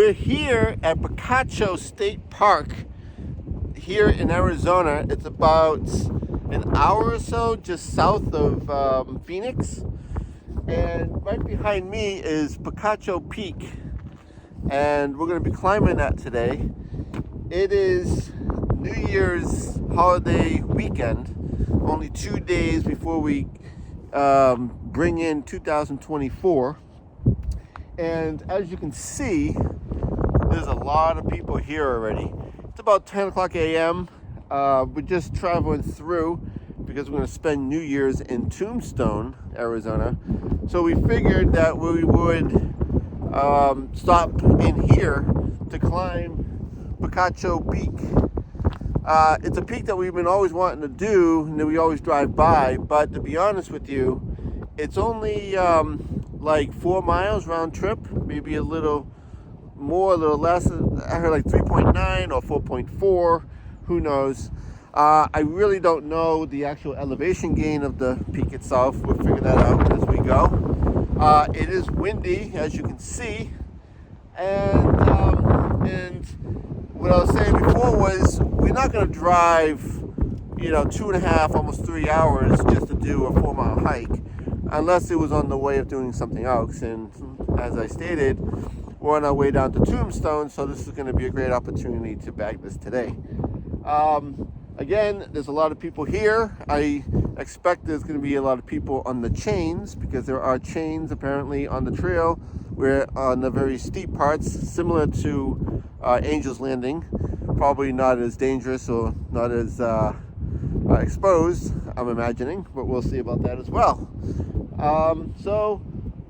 We're here at Picacho State Park here in Arizona. It's about an hour or so just south of Phoenix. And right behind me is Picacho Peak. And we're going to be climbing that today. It is New Year's holiday weekend, only 2 days before we bring in 2024. And as you can see, there's a lot of people here already. It's about 10 o'clock a.m. We're just traveling through because we're going to spend New Year's in Tombstone, Arizona. So we figured that we would stop in here to climb Picacho Peak. It's a peak that we've been always wanting to do and that we always drive by, but to be honest with you, it's only like 4 miles round trip, maybe a little more, a little less. I heard like 3.9 or 4.4, who knows. I really don't know the actual elevation gain of the peak itself. We'll figure that out as we go. It is windy, as you can see, and what I was saying before was we're not going to drive, 2.5, almost 3 hours just to do a 4-mile hike, unless it was on the way of doing something else. And as I stated, we're on our way down to Tombstone, so this is going to be a great opportunity to bag this today. Again, there's a lot of people here. I expect there's going to be a lot of people on the chains, because there are chains apparently on the trail. We're on the very steep parts, similar to Angel's Landing. Probably not as dangerous or not as exposed, I'm imagining, but we'll see about that as well. So,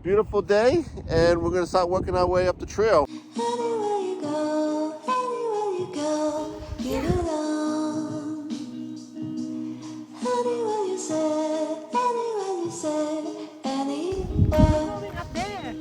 beautiful day, and we're going to start working our way up the trail. Anywhere you go, you belong. Anywhere you say, anywhere. Up there.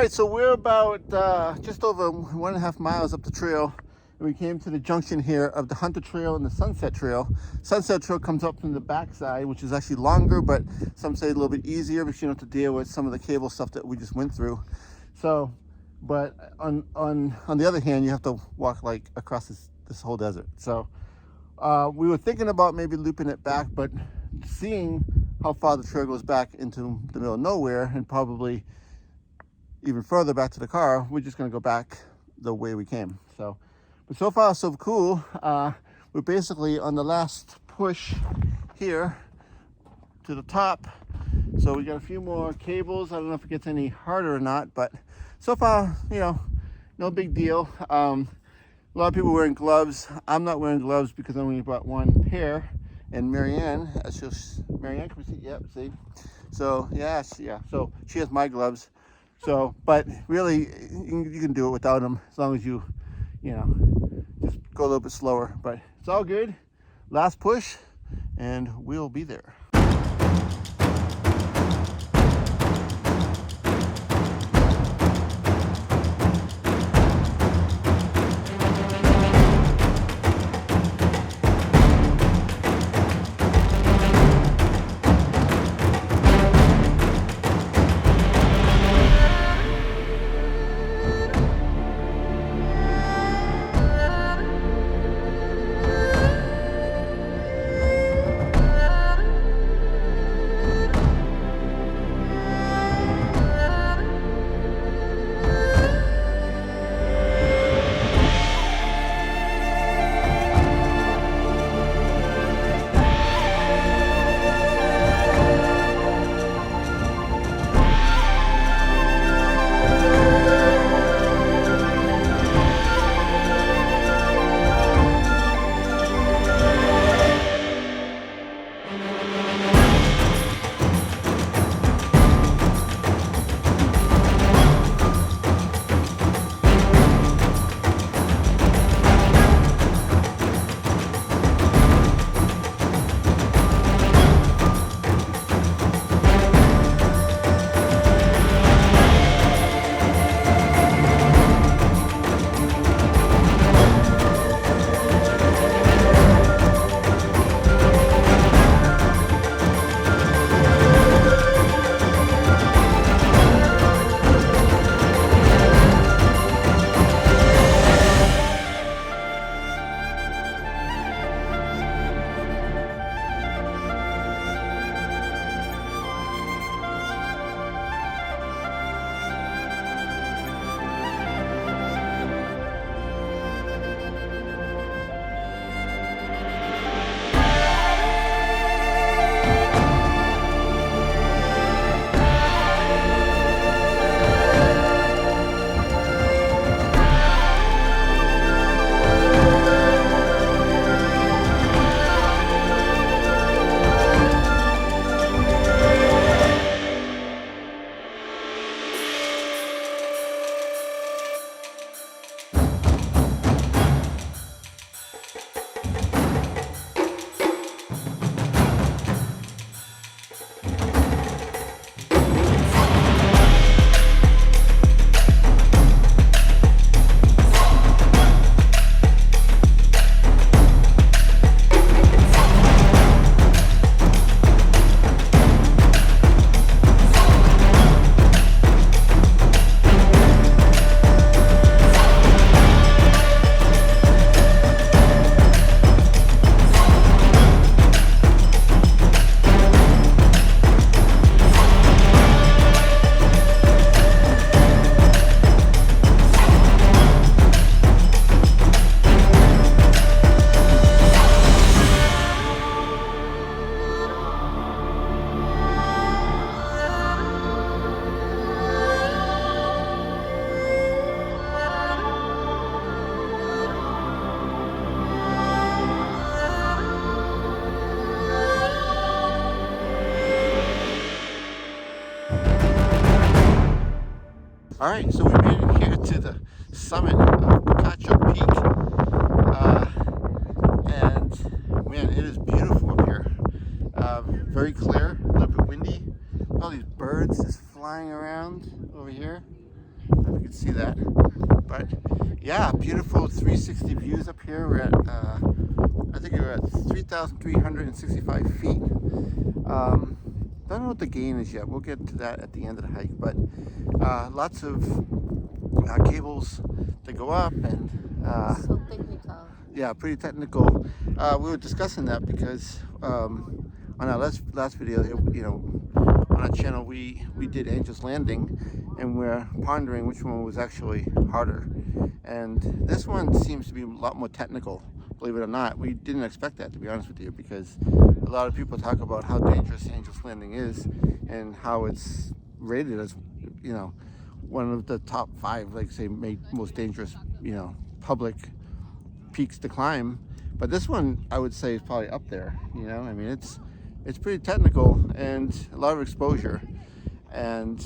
right, so we're about just over 1.5 miles up the trail. And we came to the junction here of the Hunter Trail and the Sunset Trail. Sunset Trail comes up from the backside, which is actually longer, but some say a little bit easier because you don't have to deal with some of the cable stuff that we just went through. So, but on the other hand, you have to walk like across this whole desert. So we were thinking about maybe looping it back, but seeing how far the trail goes back into the middle of nowhere and probably even further back to the car, we're just gonna go back the way we came. So, but so far so cool. We're basically on the last push here to the top. So we got a few more cables. I don't know if it gets any harder or not, but so far, you know, no big deal. A lot of people wearing gloves. I'm not wearing gloves because I only brought one pair. And Marianne, Marianne, can we see? Yep, see. So yeah. So she has my gloves. So, but really, you can do it without them as long as you know, just go a little bit slower. But it's all good. Last push, and we'll be there. All right, so we made it here to the summit of Picacho Peak, and man, it is beautiful up here. Very clear, a little bit windy. All these birds just flying around over here. don't know if you can see that. But yeah, beautiful 360 views up here. We're at, I think we're at 3,365 feet. Don't know what the gain is yet. We'll get to that at the end of the hike. But lots of cables to go up, and So technical. yeah, pretty technical. We were discussing that because on our last video, you know, on our channel, we did Angel's Landing, and we're pondering which one was actually harder. And this one seems to be a lot more technical, believe it or not. We didn't expect that, to be honest with you, because a lot of people talk about how dangerous Angel's Landing is and how it's rated as, you know, one of the top 5, like say, most dangerous, you know, public peaks to climb. But this one, I would say, is probably up there. You know, I mean, it's pretty technical and a lot of exposure, and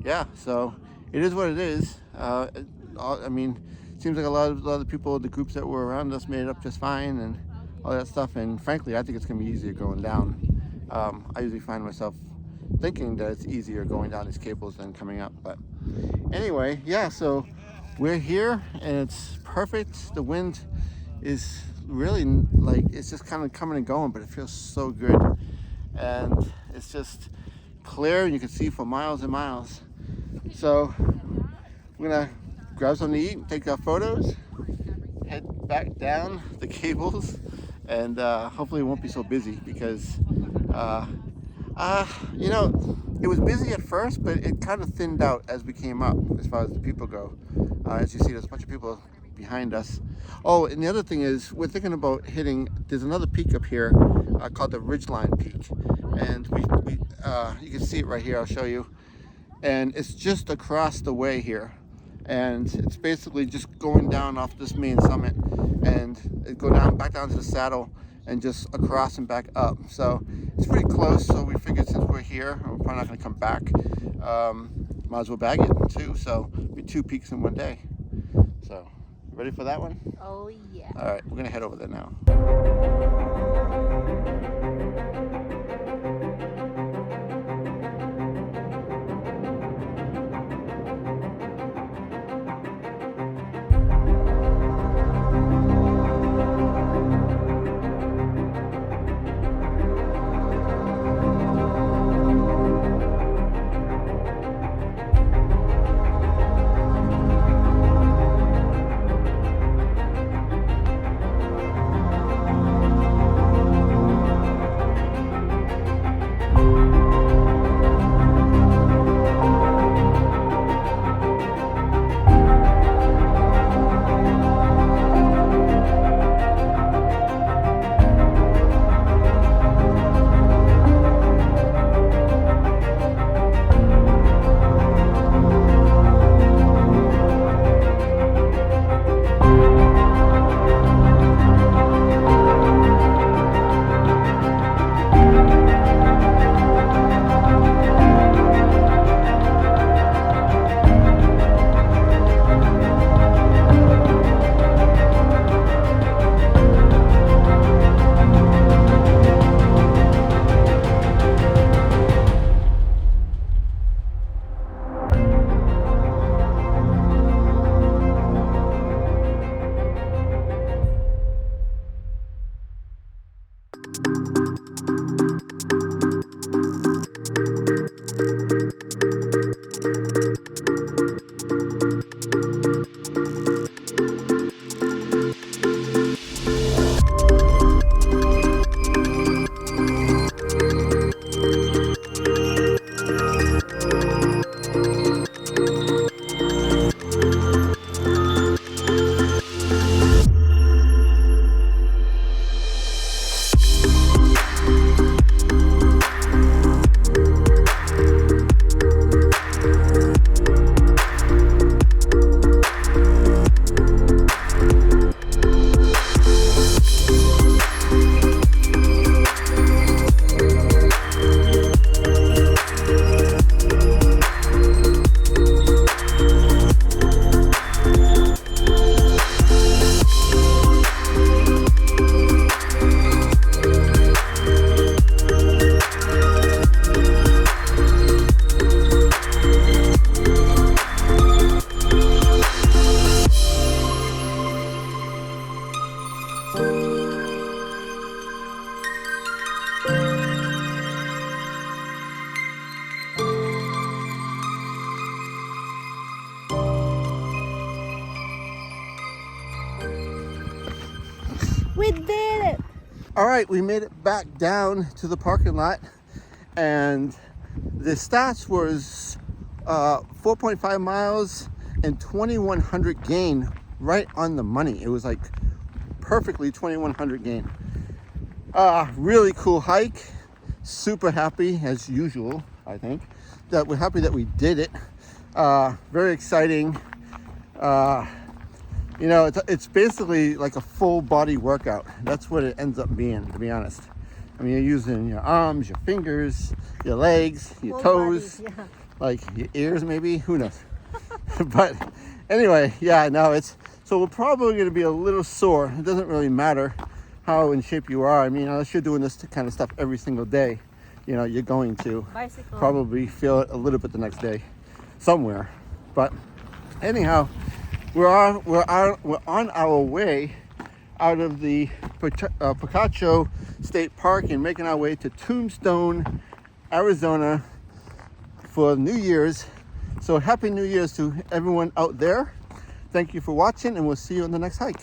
yeah, so it is what it is. I mean, it seems like a lot of the people, the groups that were around us, made it up just fine and all that stuff. And frankly, I think it's going to be easier going down. I usually find myself thinking that it's easier going down these cables than coming up. But anyway, yeah, so we're here and it's perfect. The wind is really, like, it's just kind of coming and going, but it feels so good. And it's just clear and you can see for miles and miles. So we're gonna grab something to eat, take our photos, head back down the cables, and hopefully it won't be so busy because you know, it was busy at first, but it kind of thinned out as we came up as far as the people go. As you see, there's a bunch of people behind us. Oh, and the other thing is, we're thinking about hitting, there's another peak up here called the Ridgeline Peak. And you can see it right here, I'll show you. And it's just across the way here. And it's basically just going down off this main summit and it go down, back down to the saddle and just across and back up. So it's pretty close, so we figured since we're here, we're probably not gonna come back, might as well bag it too. So be 2 peaks in one day. So, ready for that one? Oh yeah. All right, we're gonna head over there now. All right, we made it back down to the parking lot, and the stats was 4.5 miles and 2,100 gain, right on the money. It was like perfectly 2,100 gain. Really cool hike. Super happy as usual. I think that we're happy that we did it. Very exciting. You know, it's basically like a full body workout. That's what it ends up being, to be honest. I mean, you're using your arms, your fingers, your legs, your Full toes, body, yeah. like your ears maybe, who knows. But anyway, yeah, no, so we're probably going to be a little sore. It doesn't really matter how in shape you are. I mean, unless you're doing this kind of stuff every single day, you know, you're going to Bicycle. probably feel it a little bit the next day somewhere. But anyhow, we're on our way out of the Picacho State Park and making our way to Tombstone, Arizona for New Year's. So happy New Year's to everyone out there. Thank you for watching, and we'll see you on the next hike.